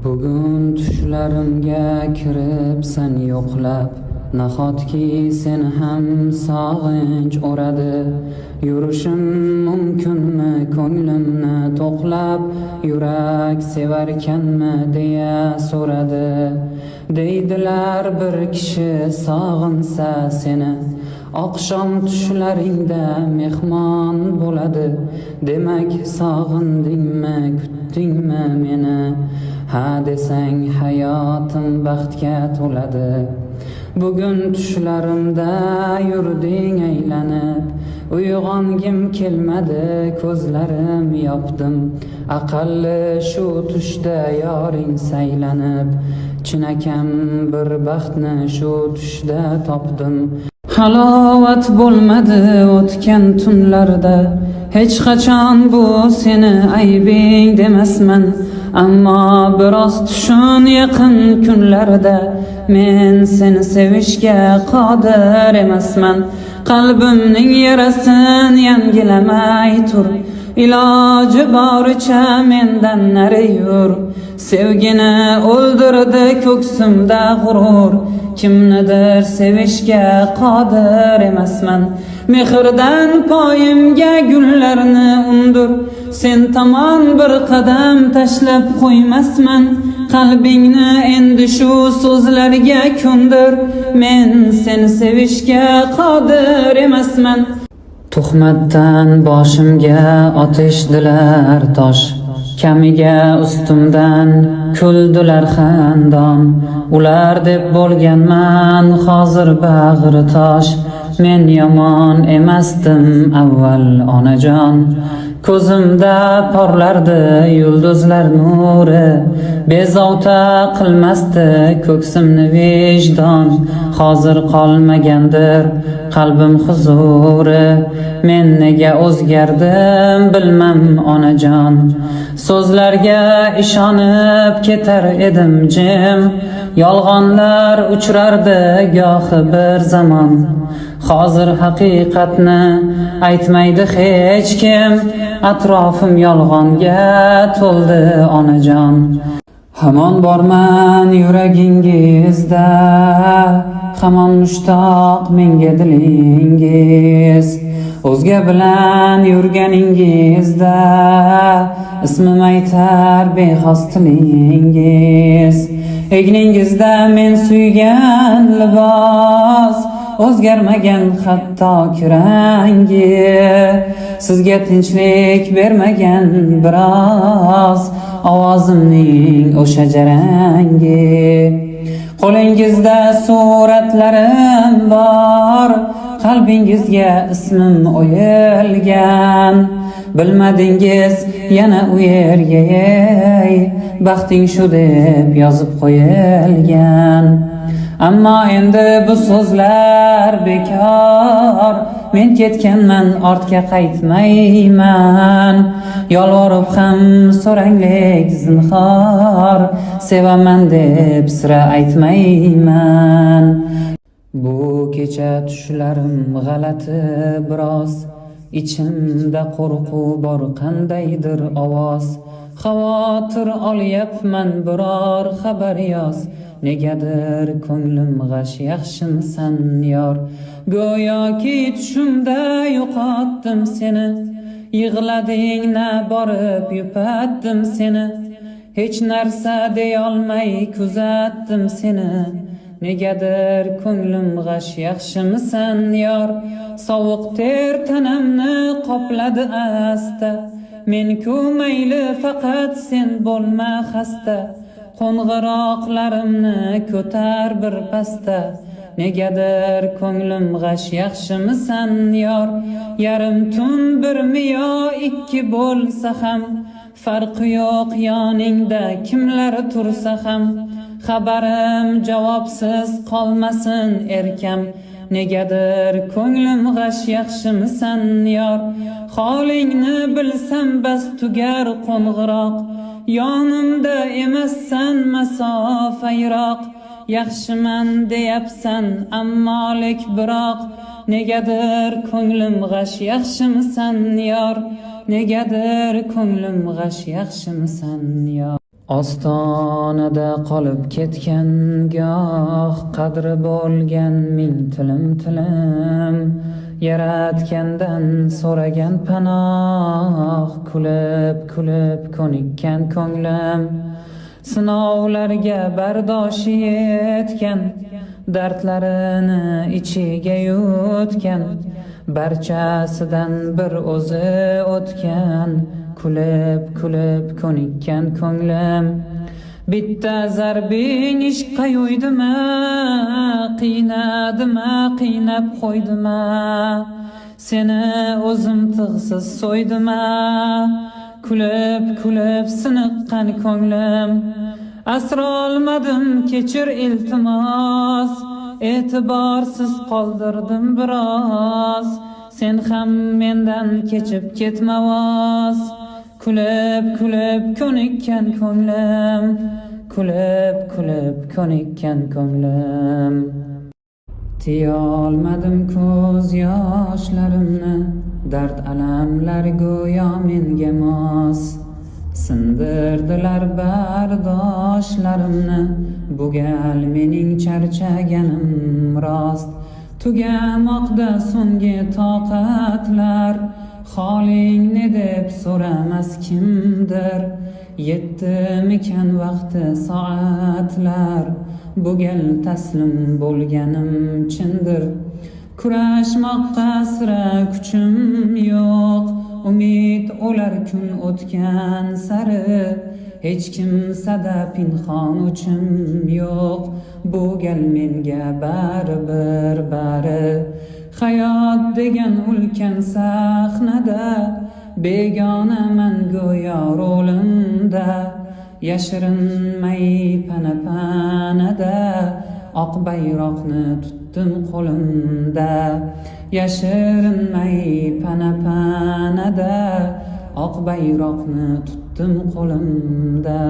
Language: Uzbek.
Bugun tushlarimga kirib sen yo'qlab, nahotki seni ham sog'inch o'radi. Yurishim mumkinmi ko'nglimni to'qlab, yurak sevarkanmi deya so'radi. Deydilar bir kishi sog'insa seni, oqshom tushlaringda mehmon bo'ladi. Demak sog'indingmi, kutdingmi meni? Ha desang hayotim baxtga to'ladi. Bugun tushlarimda yurding aylanib, uyg'ongim kelmadi, ko'zlarim yopdim. Aqalli shu tushda yoring saylanib, chinakam bir baxtni shu tushda topdim. Halovat bo'lmadi o'tgan tunlarda, hech qachon bu seni aybing demasman. Ammo biroz tushun yaqin kunlarda, men seni sevishga qodir emasman. Qalbimning yarasin yangilamay tur, iloji boricha mendan nari yur. Sevgini o'ldirdi ko'ksimda g'urur, kimnidir sevishga qodir emasman. Mehrdan poyimga gullarni undur, sen tomon bir qadam tashlab qo'ymasman. Qalbingni endi shu so'zlarga ko'ndir, men seni sevishga qodir emasman. Tuhmatdan boshimga otishdilar tosh, kamiga ustimdan kuldilar xandon. Ular deb bo'lganman hozir bag'ri tosh, men yomon emasdim avval onajon. Ko'zimda porlardi yulduzlar nuri, bezovta qilmasdi ko'ksimni vijdon. Hozir qolmagandir qalbim huzuri, men nega o'zgardim bilmam onajon. So'zlarga ishonib ketar edim jim, yolg'onlar uchrardi gohi bir zamon. Hozir haqiqatni aytmaydi hech kim, atrofim yolg'onga to'ldi onajon. Hamon borman yuragingizda, hamon mushtoq menga dilingiz. O'zga bilan yurganingizda, ismim aytar bexos tilingiz. Egningizda men suygan libos, o'zgarmagan hatto rangi. Sizga tinchlik bermagan biroz, ovozimning o'sha jarangi. Qo'lingizda suratlarim bor, qalbingizga ismim o'yilgan. Bilmadingiz yana u yerga, baxting shu deb yozib qo'yilgan. Ammo endi bu so'zlar bekor, men ketganman ortga qaytmayman. Yolvorib ham so'ranglik zinhor, sevaman deb sira aytmayman. Bu kecha tushlarim g'alati biroz, ichimda qo'rquv bor qandaydir ovoz. Xavotir olyapman biror xabar yoz, negadir ko'nglim g'ash. Yaxshimisan yor? Go'yoki tushimda yo'qotdim seni, yig'lading na borib yupatdim seni. Hech narsa deyolmay kuzatdim seni, negadir ko'nglim g'ash. Yaxshimisan yor? Sovuq ter tanamni qopladi asta, men-ku mayli faqat sen bo'lma xasta. Qo'ng'iroqlarimni ko'tar bir pasta, negadir ko'nglim g'ash. Yaxshimisan yor? Yarim tun birmi yo ikki bo'lsa ham, farqi yo'q yoningda kimlar tursa ham. Xabarim javobsiz qolmasin erkam, negadir ko'nglim g'ash. Yaxshimisan yor? Holingni bilsam bas tugar qo'ng'iroq, yonimda emassan masofa yiroq. Yaxshiman deyapsan ammo lek biroq, negadir ko'nglim g'ash. Yaxshimisan yor? Negadir ko'nglim g'ash. Yaxshimisan yor? ostonada qolib ketgan goh qadri bo'lgan ming tilim yaratgandan so'ragan panoh kulib ko'nikkan ko'nglim sinovlarga bardoshi yetgan dardlarini ichiga yutgan barchasidan bir o'zi o'tgan kulib ko'nikkan ko'nglim bitta zarbing ishqqa yo'ydima qiynadima qiynab qo'ydima seni o'zim tig'siz so'ydima kulib siniqqan ko'nglim asrolmadim kechir iltimos e'tiborsiz qoldirdim biroz sen ham mendan kechib ketma voz kulib ko'nikkan ko'nglim kulib ko'nikkan ko'nglim tiyolmadim ko'z yoshlarimni dard alamlar go'yo menga mos sindirdilar bardoshlarimni bu gal mening charchaganim rost tugamoqda so'nggi toqatlar holing ne deb so'ramas kimdir yetdimikan vaqti soatlar bu gal taslim bo'lganim chindir kurashmoqqa sira kuchim yo'q umid o'lar kun o'tgan sari hech kimsada pinhon uchim yo'q bu gal menga baribir bari hayot degan ulkan sahnada begonaman go'yo rolimda yashirinmay pana-panada oq bayroqni tutdim qo'limda yashirinmay pana-panada oq bayroqni tutdim qo'limda